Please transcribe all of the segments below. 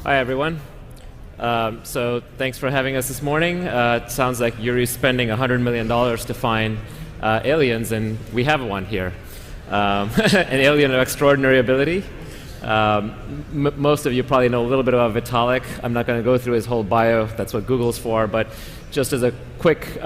Hi, everyone. So thanks for having us this morning. It sounds like Yuri's spending $100 million to find aliens, and we have one here. An alien of extraordinary ability. Most of you probably know a little bit about Vitalik. I'm not going to go through his whole bio. That's what Google's for. But just as a quick,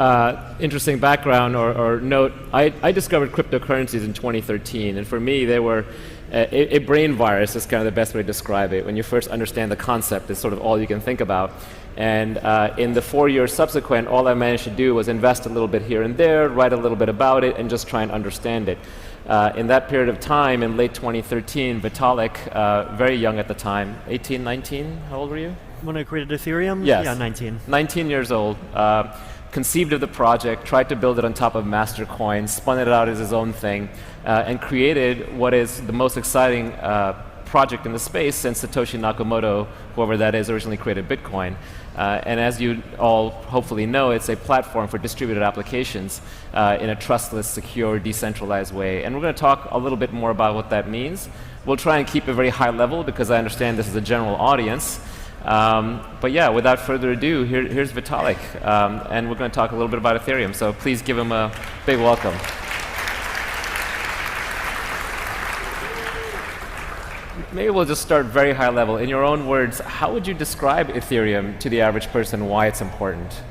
interesting background or note, I discovered cryptocurrencies in 2013. And for me, they were a brain virus is kind of the best way to describe it. When you first understand the concept, it's sort of all you can think about. And in the 4 years subsequent, all I managed to do was invest a little bit here and there, write a little bit about it, and just try and understand it. In that period of time, in late 2013, Vitalik, very young at the time, 18, 19, how old were you? When I created Ethereum? Yes. Yeah, 19. 19 years old, conceived of the project, tried to build it on top of Mastercoin, spun it out as his own thing, and created what is the most exciting project in the space since Satoshi Nakamoto, whoever that is, originally created Bitcoin. And as you all hopefully know, it's a platform for distributed applications in a trustless, secure, decentralized way. And we're going to talk a little bit more about what that means. We'll try and keep it very high level because I understand this is a general audience. But yeah, without further ado, here's Vitalik. And we're going to talk a little bit about Ethereum. So please give him a big welcome. Maybe we'll just start very high level. In your own words, how would you describe Ethereum to the average person, why it's important?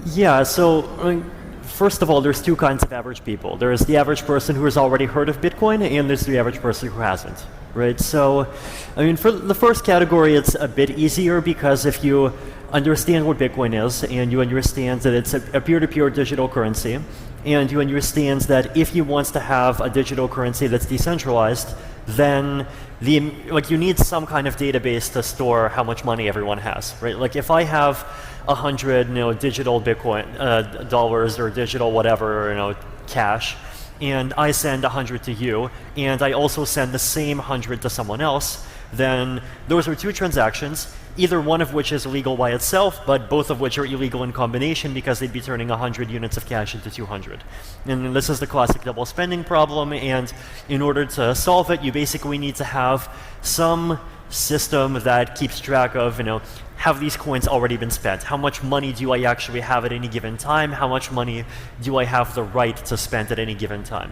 Yeah, so first of all, there's two kinds of average people. There's the average person who has already heard of Bitcoin, and there's the average person who hasn't, right? So, I mean, for the first category, it's a bit easier because if you understand what Bitcoin is, and you understand that it's a peer-to-peer digital currency, and you understand that if you want to have a digital currency that's decentralized, then you need some kind of database to store how much money everyone has, right? Like if I have 100, digital Bitcoin dollars or digital whatever, cash, and I send 100 to you, and I also send the same 100 to someone else, then those are two transactions, either one of which is illegal by itself, but both of which are illegal in combination because they'd be turning 100 units of cash into 200. And this is the classic double spending problem, and in order to solve it, you basically need to have some system that keeps track of, have these coins already been spent? How much money do I actually have at any given time? How much money do I have the right to spend at any given time?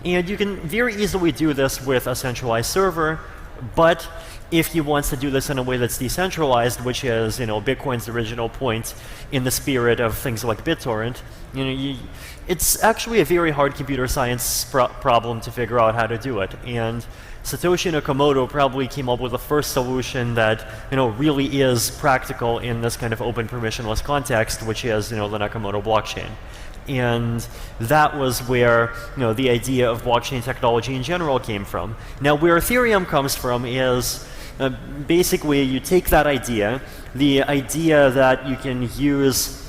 And you can very easily do this with a centralized server, but if you want to do this in a way that's decentralized, which is, Bitcoin's original point in the spirit of things like BitTorrent, it's actually a very hard computer science problem to figure out how to do it. And Satoshi Nakamoto probably came up with the first solution that, really is practical in this kind of open permissionless context, which is, the Nakamoto blockchain. And that was where the idea of blockchain technology in general came from. Now, where Ethereum comes from is basically you take that idea, the idea that you can use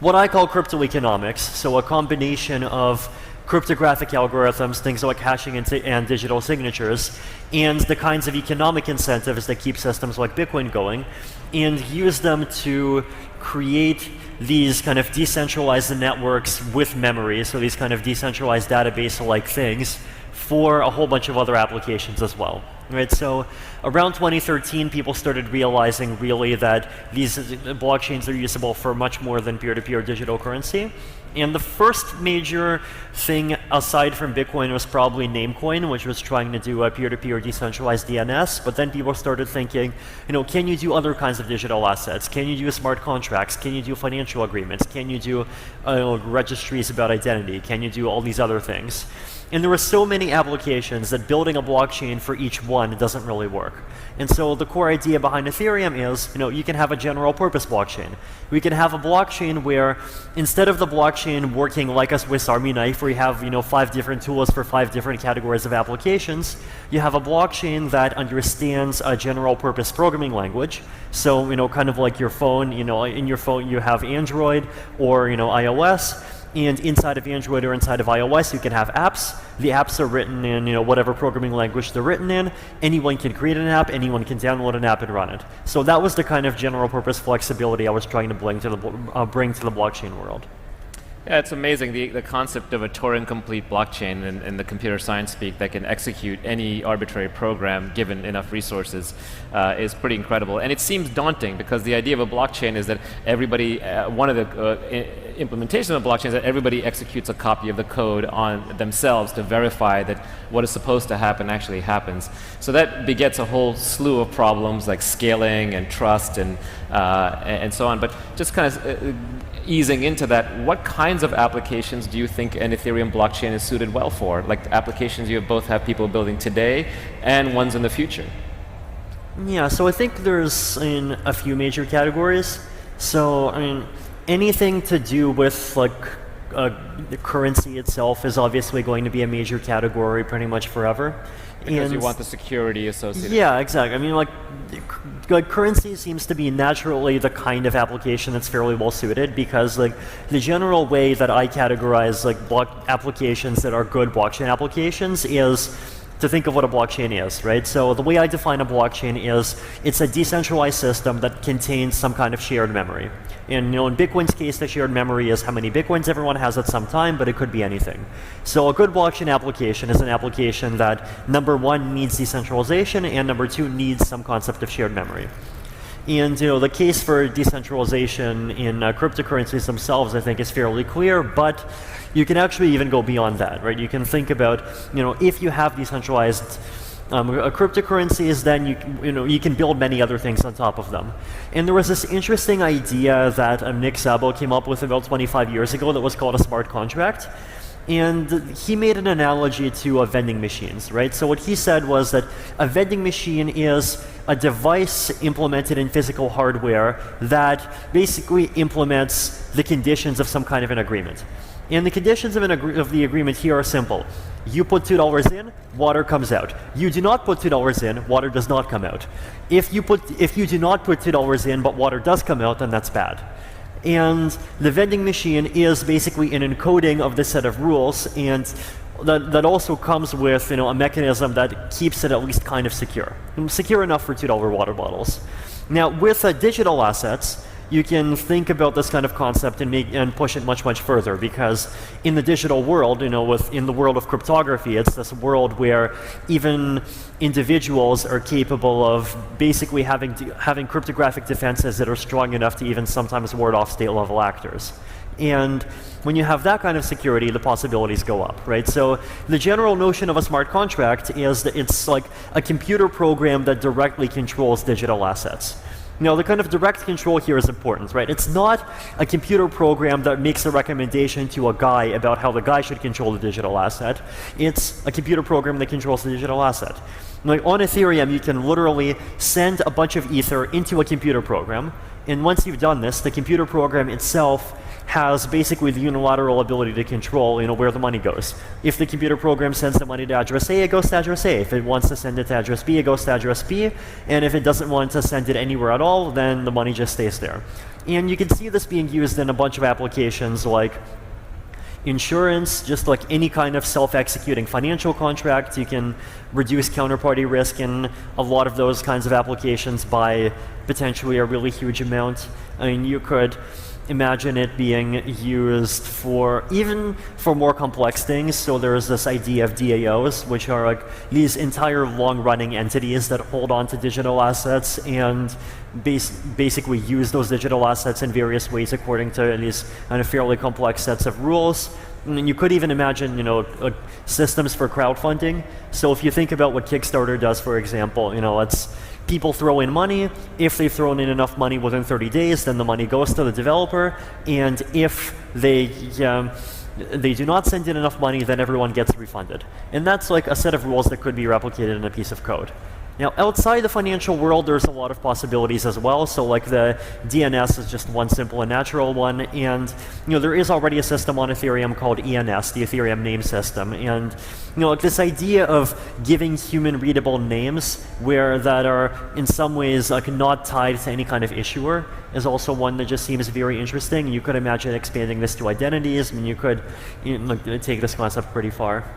what I call cryptoeconomics, so a combination of cryptographic algorithms, things like hashing and digital signatures, and the kinds of economic incentives that keep systems like Bitcoin going, and use them to create these kind of decentralized networks with memory, so these kind of decentralized database-like things for a whole bunch of other applications as well. Right, so around 2013, people started realizing really that these blockchains are usable for much more than peer-to-peer digital currency. And the first major thing aside from Bitcoin was probably Namecoin, which was trying to do a peer-to-peer decentralized DNS. But then people started thinking, can you do other kinds of digital assets? Can you do smart contracts? Can you do financial agreements? Can you do registries about identity? Can you do all these other things? And there were so many applications that building a blockchain for each one doesn't really work. And so the core idea behind Ethereum is, you can have a general purpose blockchain. We can have a blockchain where instead of the blockchain working like a Swiss Army knife where you have, 5 different tools for 5 different categories of applications, you have a blockchain that understands a general purpose programming language. So, kind of like your phone, in your phone you have Android or, iOS. And inside of Android or inside of iOS, you can have apps. The apps are written in whatever programming language they're written in. Anyone can create an app. Anyone can download an app and run it. So that was the kind of general purpose flexibility I was trying to bring to the blockchain world. Yeah, it's amazing, the concept of a Turing-complete blockchain in the computer science speak that can execute any arbitrary program given enough resources is pretty incredible. And it seems daunting because the idea of a blockchain is that everybody, one of the implementations of a blockchain is that everybody executes a copy of the code on themselves to verify that what is supposed to happen actually happens. So that begets a whole slew of problems like scaling and trust and so on. But just kind of easing into that, what kinds of applications do you think an Ethereum blockchain is suited well for? Like applications you both have people building today and ones in the future? Yeah, so I think there's a few major categories. So I mean, anything to do with like the currency itself is obviously going to be a major category pretty much forever. Because you want the security associated. Yeah, exactly. I mean, like currency seems to be naturally the kind of application that's fairly well suited because like the general way that I categorize like applications that are good blockchain applications is to think of what a blockchain is, right? So the way I define a blockchain is it's a decentralized system that contains some kind of shared memory. And in Bitcoin's case, the shared memory is how many Bitcoins everyone has at some time, but it could be anything. So a good blockchain application is an application that, number one, needs decentralization, and number two, needs some concept of shared memory. And the case for decentralization in cryptocurrencies themselves, I think, is fairly clear, but you can actually even go beyond that, right? You can think about, if you have decentralized cryptocurrencies, then you can build many other things on top of them. And there was this interesting idea that Nick Szabo came up with about 25 years ago that was called a smart contract. And he made an analogy to vending machines, right? So what he said was that a vending machine is a device implemented in physical hardware that basically implements the conditions of some kind of an agreement. And the conditions of the agreement here are simple. You put $2 in, water comes out. You do not put $2 in, water does not come out. If you do not put $2 in, but water does come out, then that's bad. And the vending machine is basically an encoding of this set of rules, and that also comes with a mechanism that keeps it at least kind of secure. Secure enough for $2 water bottles. Now with digital assets, you can think about this kind of concept and push it much, much further, because in the digital world, in the world of cryptography, it's this world where even individuals are capable of basically having cryptographic defenses that are strong enough to even sometimes ward off state-level actors. And when you have that kind of security, the possibilities go up, right? So the general notion of a smart contract is that it's like a computer program that directly controls digital assets. Now, the kind of direct control here is important, right? It's not a computer program that makes a recommendation to a guy about how the guy should control the digital asset. It's a computer program that controls the digital asset. Like on Ethereum, you can literally send a bunch of Ether into a computer program, and once you've done this, the computer program itself has basically the unilateral ability to control where the money goes. If the computer program sends the money to address A, it goes to address A. If it wants to send it to address B, it goes to address B. And if it doesn't want to send it anywhere at all, then the money just stays there. And you can see this being used in a bunch of applications like insurance, just like any kind of self-executing financial contract. You can reduce counterparty risk in a lot of those kinds of applications by potentially a really huge amount. I mean, you could imagine it being used for more complex things. So there's this idea of DAOs, which are like these entire long-running entities that hold on to digital assets and basically use those digital assets in various ways according to these kind of fairly complex sets of rules. And you could even imagine, systems for crowdfunding. So if you think about what Kickstarter does, for example, it's people throw in money. If they've thrown in enough money within 30 days, then the money goes to the developer. And if they do not send in enough money, then everyone gets refunded. And that's like a set of rules that could be replicated in a piece of code. Now, outside the financial world, there's a lot of possibilities as well. So like the DNS is just one simple and natural one. And there is already a system on Ethereum called ENS, the Ethereum name system. And like this idea of giving human readable names that are in some ways like not tied to any kind of issuer is also one that just seems very interesting. You could imagine expanding this to identities. I mean, you could take this concept pretty far.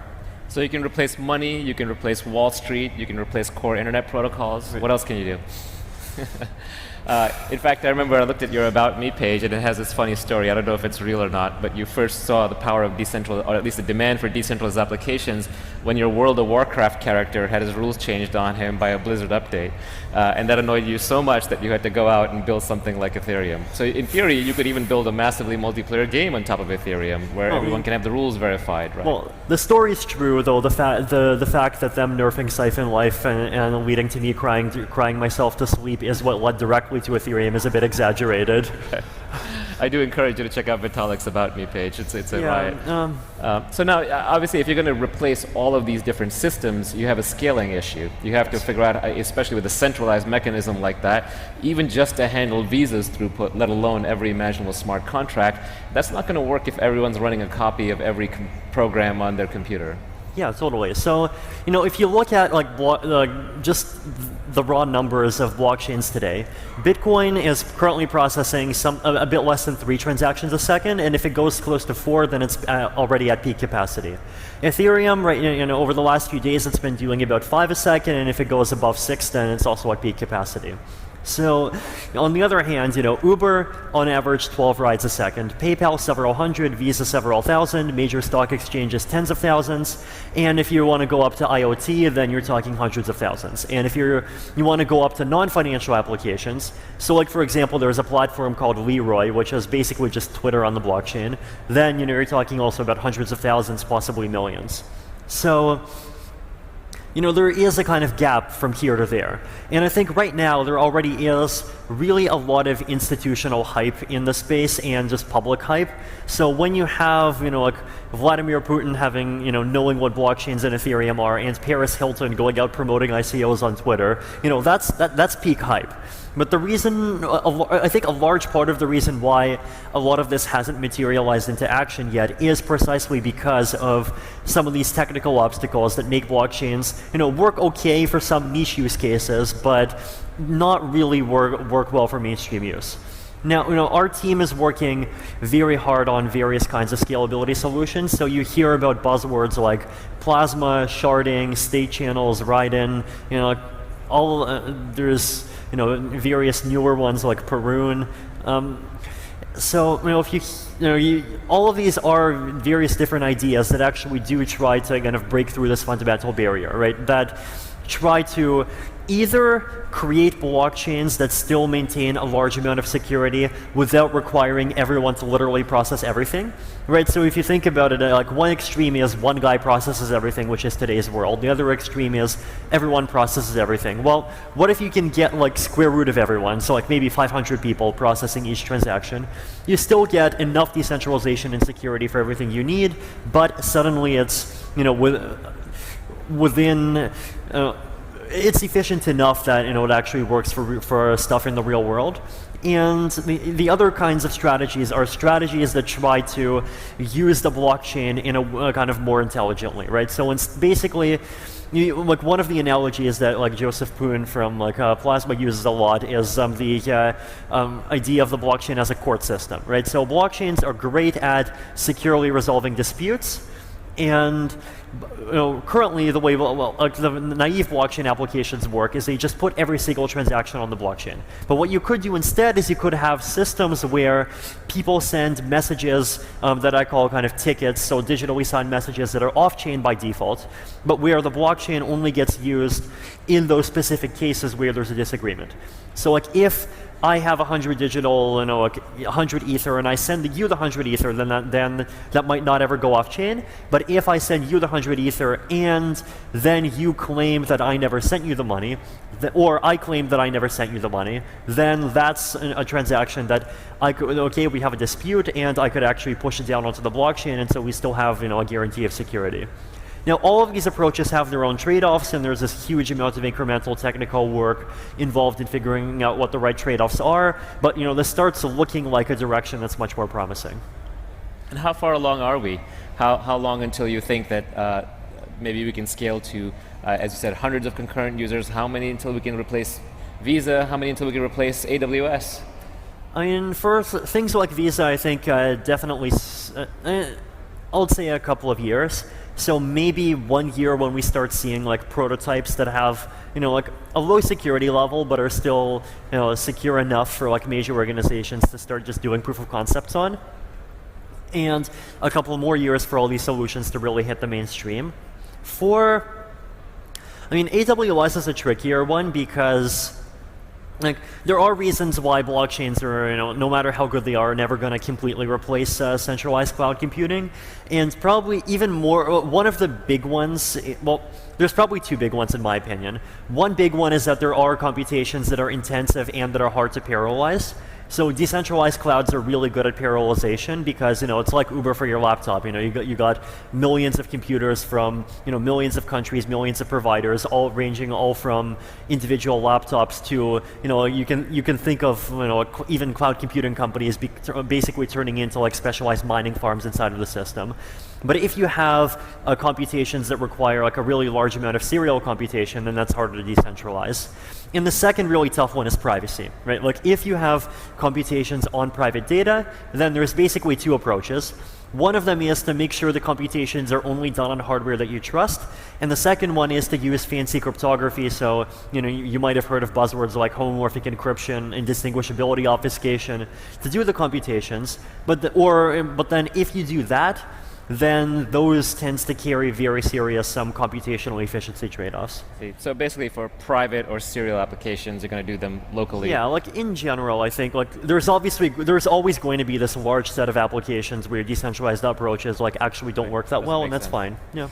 So you can replace money, you can replace Wall Street, you can replace core internet protocols. What else can you do? In fact, I remember I looked at your About Me page, and it has this funny story. I don't know if it's real or not, but you first saw the power of decentralized, or at least the demand for decentralized applications when your World of Warcraft character had his rules changed on him by a Blizzard update. And that annoyed you so much that you had to go out and build something like Ethereum. So in theory, you could even build a massively multiplayer game on top of Ethereum, where everyone can have the rules verified, right? Well, the story's true, though the fact that them nerfing Siphon Life and leading to me crying myself to sleep is what led directly to Ethereum is a bit exaggerated. I do encourage you to check out Vitalik's About Me page. It's a riot. So now, obviously, if you're going to replace all of these different systems, you have a scaling issue. You have to figure out, especially with a centralized mechanism like that, even just to handle Visa's throughput, let alone every imaginable smart contract, that's not going to work if everyone's running a copy of every program on their computer. Yeah, totally. So, if you look at just the raw numbers of blockchains today, Bitcoin is currently processing a bit less than 3 transactions a second, and if it goes close to 4, then it's already at peak capacity. Ethereum, right, over the last few days, it's been doing about 5 a second, and if it goes above 6, then it's also at peak capacity. So, on the other hand, Uber on average 12 rides a second, PayPal several hundred, Visa several thousand, major stock exchanges tens of thousands, and if you want to go up to IoT, then you're talking hundreds of thousands. And if you want to go up to non-financial applications, so like for example, there's a platform called Leroy, which is basically just Twitter on the blockchain, then you're talking also about hundreds of thousands, possibly millions. So, there is a kind of gap from here to there. And I think right now there already is really a lot of institutional hype in the space and just public hype. So when you have, like Vladimir Putin having, knowing what blockchains and Ethereum are, and Paris Hilton going out promoting ICOs on Twitter, that's peak hype. But the reason, I think a large part of the reason why a lot of this hasn't materialized into action yet is precisely because of some of these technical obstacles that make blockchains, work okay for some niche use cases, but not really work well for mainstream use. Now, our team is working very hard on various kinds of scalability solutions. So you hear about buzzwords like plasma, sharding, state channels, write-in, there's various newer ones like Perun. So if all of these are various different ideas that actually do try to kind of break through this fundamental barrier, right? That try to either create blockchains that still maintain a large amount of security without requiring everyone to literally process everything, right? So if you think about it, like one extreme is one guy processes everything, which is today's world. The other extreme is everyone processes everything. Well, what if you can get like square root of everyone, so like maybe 500 people processing each transaction? You still get enough decentralization and security for everything you need, but suddenly it's, within it's efficient enough that it actually works for stuff in the real world. And the other kinds of strategies are strategies that try to use the blockchain in a kind of more intelligently, right? So it's basically, like one of the analogies that like Joseph Poon from Plasma uses a lot is the idea of the blockchain as a court system, right? So blockchains are great at securely resolving disputes. And currently the way the naive blockchain applications work is they just put every single transaction on the blockchain. But what you could do instead is you could have systems where people send messages that I call kind of tickets, so digitally signed messages that are off-chain by default, but where the blockchain only gets used in those specific cases where there's a disagreement. So like if I have 100 digital, 100 ether, and I send you the 100 ether, then that might not ever go off chain. But if I send you the 100 ether and then you claim that I never sent you the money, or I claim that I never sent you the money, then that's a transaction that I could, we have a dispute, and I could actually push it down onto the blockchain, and so we still have a guarantee of security. Now, all of these approaches have their own trade-offs, and there's this huge amount of incremental technical work involved in figuring out what the right trade-offs are, but this starts looking like a direction that's much more promising. And how far along are we? How long until you think that maybe we can scale to, as you said, hundreds of concurrent users? How many until we can replace Visa? How many until we can replace AWS? I mean, for things like Visa, I think definitely, I would say a couple of years. So maybe 1 year when we start seeing like prototypes that have, like a low security level, but are still, secure enough for like major organizations to start just doing proof of concepts on. And a couple more years for all these solutions to really hit the mainstream. AWS is a trickier one because there are reasons why blockchains are, no matter how good they are, never going to completely replace centralized cloud computing. And probably even more, one of the big ones, there's probably two big ones in my opinion. One big one is that there are computations that are intensive and that are hard to parallelize. So decentralized clouds are really good at parallelization because it's like Uber for your laptop. You got millions of computers from millions of countries, millions of providers, all ranging from individual laptops to you can think of even cloud computing companies basically turning into like specialized mining farms inside of the system. But if you have computations that require like a really large amount of serial computation, then that's harder to decentralize. And the second really tough one is privacy, right? Like if you have computations on private data, then there's basically two approaches. One of them is to make sure the computations are only done on hardware that you trust. And the second one is to use fancy cryptography. So, you might have heard of buzzwords like homomorphic encryption and distinguishability obfuscation to do the computations. But then if you do that, then those tends to carry very serious computational efficiency trade-offs. So basically for private or serial applications, you're going to do them locally? Yeah, like in general, I think like there's always going to be this large set of applications where decentralized approaches like actually don't work that well, and that's fine. Yeah.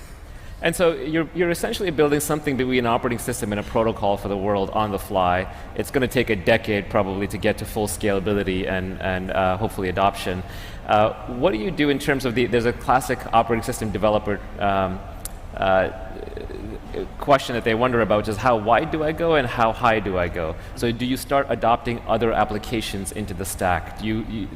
And so you're essentially building something between an operating system and a protocol for the world on the fly. It's going to take a decade probably to get to full scalability and hopefully adoption. What do you do in terms of there's a classic operating system developer question that they wonder about, which is how wide do I go and how high do I go? So do you start adopting other applications into the stack?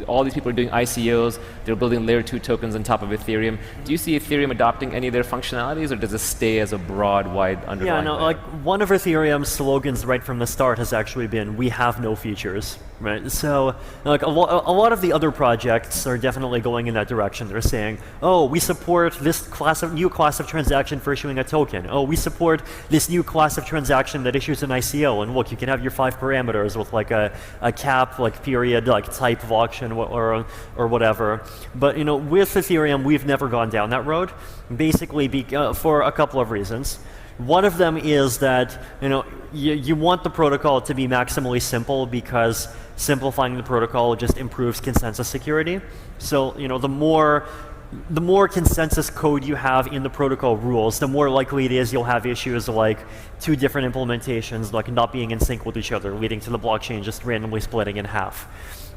All these people are doing ICOs, they're building layer 2 tokens on top of Ethereum. Do you see Ethereum adopting any of their functionalities, or does it stay as a broad, wide underlying layer? Like one of Ethereum's slogans right from the start has actually been, we have no features, right? So like a lot of the other projects are definitely going in that direction. They're saying, oh, we support this new class of transaction for issuing a token. Oh, we support this new class of transaction that issues an ICO, and look, you can have your 5 parameters with like a cap, like period, like type of auction or whatever. But with Ethereum, we've never gone down that road, basically for a couple of reasons. One of them is that you want the protocol to be maximally simple because simplifying the protocol just improves consensus security. So the more consensus code you have in the protocol rules, the more likely it is you'll have issues like 2 different implementations like not being in sync with each other, leading to the blockchain just randomly splitting in half.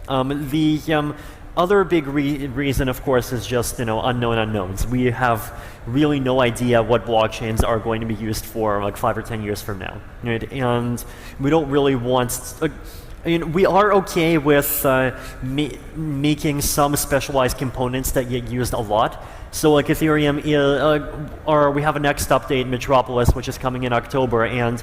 The other big reason, of course, is just unknown unknowns. We have really no idea what blockchains are going to be used for like 5 or 10 years from now, right? And we don't really want. We are okay with making some specialized components that get used a lot. So like Ethereum, we have a next update, Metropolis, which is coming in October, and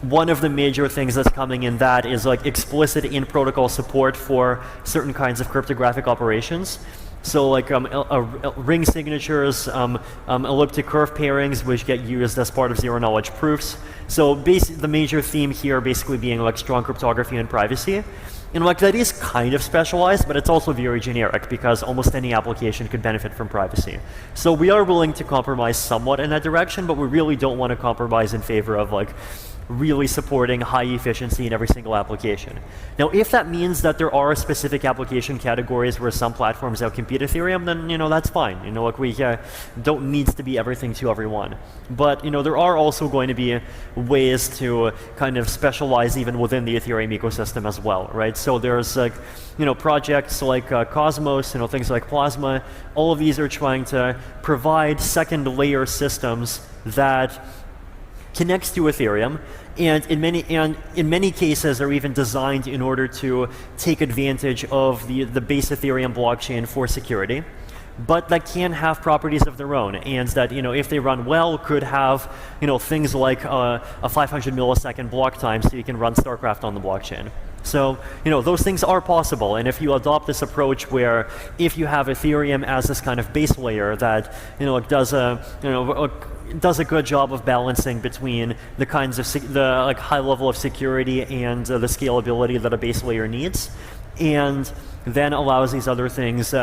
one of the major things that's coming in that is like explicit in-protocol support for certain kinds of cryptographic operations. So like ring signatures, elliptic curve pairings, which get used as part of zero-knowledge proofs. So the major theme here basically being like strong cryptography and privacy. And like that is kind of specialized, but it's also very generic because almost any application could benefit from privacy. So we are willing to compromise somewhat in that direction, but we really don't want to compromise in favor of like really supporting high efficiency in every single application. Now, if that means that there are specific application categories where some platforms outcompete Ethereum, then that's fine. Like we don't need to be everything to everyone. But there are also going to be ways to kind of specialize even within the Ethereum ecosystem as well, right? So there's like projects like Cosmos, things like Plasma. All of these are trying to provide second layer systems that connects to Ethereum, and in many cases are even designed in order to take advantage of the base Ethereum blockchain for security, but that can have properties of their own, and that if they run well could have things like a 500 millisecond block time, so you can run StarCraft on the blockchain. So, those things are possible, and if you adopt this approach where if you have Ethereum as this kind of base layer that, does a good job of balancing between the kinds of the high level of security and the scalability that a base layer needs, and then allows these other things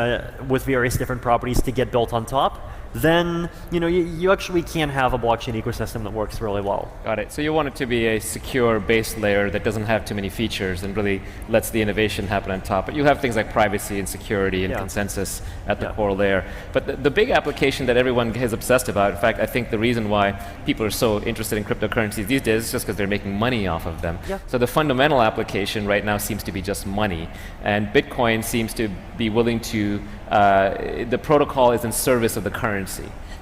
with various different properties to get built on top, then you actually can have a blockchain ecosystem that works really well. Got it. So you want it to be a secure base layer that doesn't have too many features and really lets the innovation happen on top. But you have things like privacy and security and consensus at the core layer. But the big application that everyone is obsessed about, in fact, I think the reason why people are so interested in cryptocurrencies these days is just because they're making money off of them. Yeah. So the fundamental application right now seems to be just money. And Bitcoin seems to be willing to, the protocol is in service of the currency.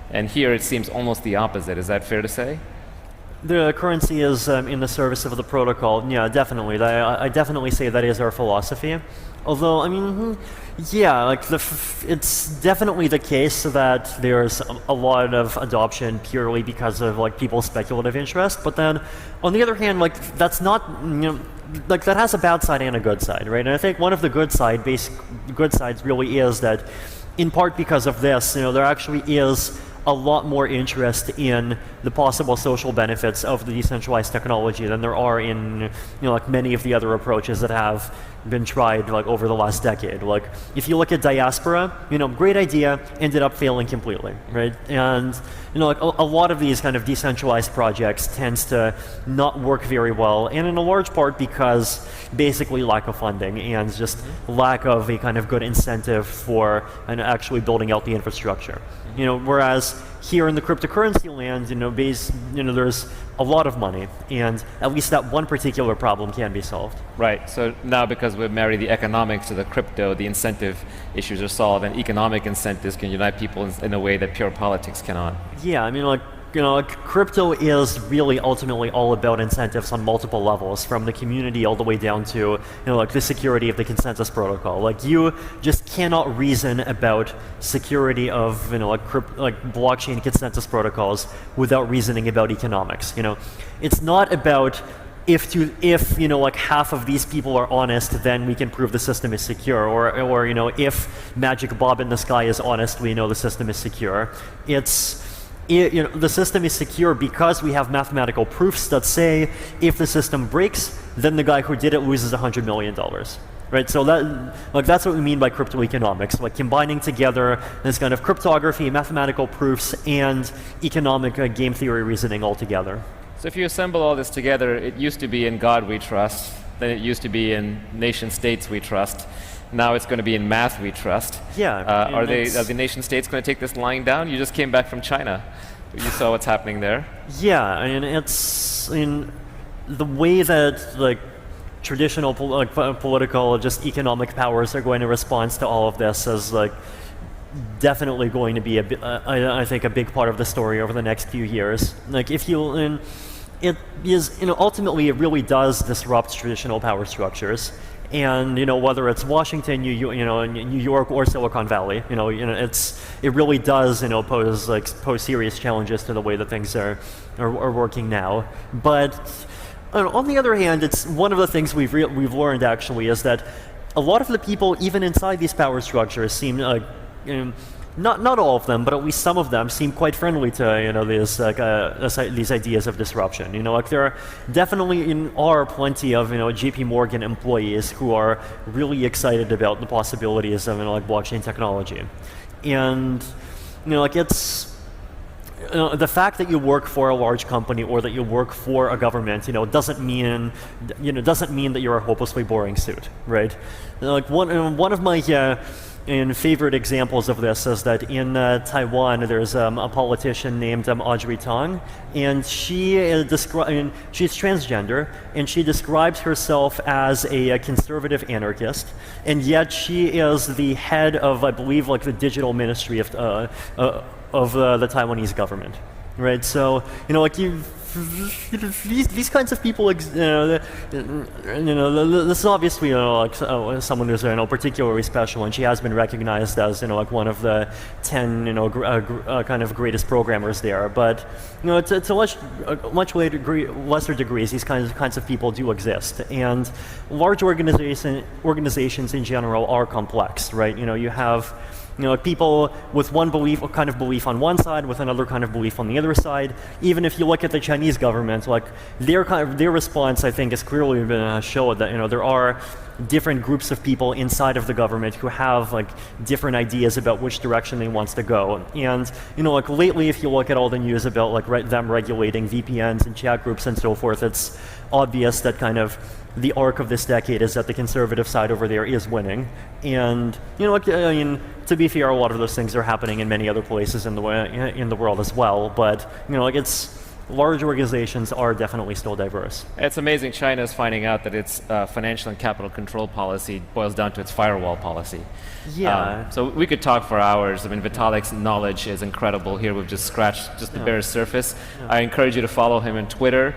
And here it seems almost the opposite. Is that fair to say? The currency is in the service of the protocol. Yeah, definitely. I definitely say that is our philosophy. Although, yeah, it's definitely the case that there's a lot of adoption purely because of people's speculative interest. But then, on the other hand, that's not, that has a bad side and a good side, right? And I think one of the good sides really is that, in part because of this, there actually is a lot more interest in the possible social benefits of the decentralized technology than there are in many of the other approaches that have been tried over the last decade. If you look at diaspora, great idea, ended up failing completely, right? And a lot of these kind of decentralized projects tends to not work very well, and in a large part because basically lack of funding and just lack of a kind of good incentive for actually building out the infrastructure. Whereas here in the cryptocurrency land, there's a lot of money, and at least that one particular problem can be solved. Right. So now, because we've married the economics to the crypto, the incentive issues are solved, and economic incentives can unite people in a way that pure politics cannot. Yeah, crypto is really ultimately all about incentives on multiple levels, from the community all the way down to, the security of the consensus protocol. You just cannot reason about security of, blockchain consensus protocols without reasoning about economics. It's not about if half of these people are honest, then we can prove the system is secure, or if Magic Bob in the sky is honest, we know the system is secure. The system is secure because we have mathematical proofs that say if the system breaks, then the guy who did it loses $100 million. Right, so that's what we mean by crypto economics, combining together this kind of cryptography, mathematical proofs, and economic game theory reasoning all together. So if you assemble all this together, it used to be in God we trust, then it used to be in nation states we trust. Now it's going to be in math we trust. Yeah. Are the nation states going to take this lying down? You just came back from China. You saw what's happening there. Yeah, it's in the way that traditional political, just economic powers are going to respond to all of this is definitely going to be I think a big part of the story over the next few years. It is ultimately it really does disrupt traditional power structures. And whether it's Washington, New York, or Silicon Valley, it really does pose serious challenges to the way that things are working now. But on the other hand, it's one of the things we've learned actually is that a lot of the people, even inside these power structures, seem not all of them, but at least some of them seem quite friendly to these ideas of disruption. There definitely are plenty of JP Morgan employees who are really excited about the possibilities of blockchain technology, and it's the fact that you work for a large company or that you work for a government, doesn't mean that you're a hopelessly boring suit, right? One of my favorite examples of this is that in Taiwan there's a politician named Audrey Tang, and she's transgender, and she describes herself as a conservative anarchist, and yet she is the head of, I believe, the digital ministry of the Taiwanese government, right? So these kinds of people, this is obviously like someone who's particularly special, and she has been recognized as like one of the 10 kind of greatest programmers there. But to much lesser degrees, these kinds of people do exist, and large organizations in general are complex, right? You have people with one kind of belief on one side, with another kind of belief on the other side. Even if you look at the Chinese government, like their response, I think, has clearly been showed that there are different groups of people inside of the government who have like different ideas about which direction they want to go. And like lately, if you look at all the news about like them regulating VPNs and chat groups and so forth, it's obvious that kind of the arc of this decade is that the conservative side over there is winning. And to be fair, a lot of those things are happening in many other places in the world as well. But large organizations are definitely still diverse. It's amazing China is finding out that its financial and capital control policy boils down to its firewall policy. Yeah. So we could talk for hours. I mean, Vitalik's knowledge is incredible. Here we've just scratched just the bare surface. Yeah. I encourage you to follow him on Twitter,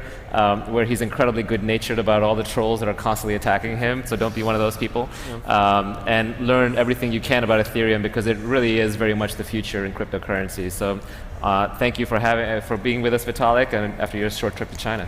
where he's incredibly good-natured about all the trolls that are constantly attacking him. So don't be one of those people. Yeah. And learn everything you can about Ethereum, because it really is very much the future in cryptocurrency. So thank you for being with us, Vitalik, and after your short trip to China.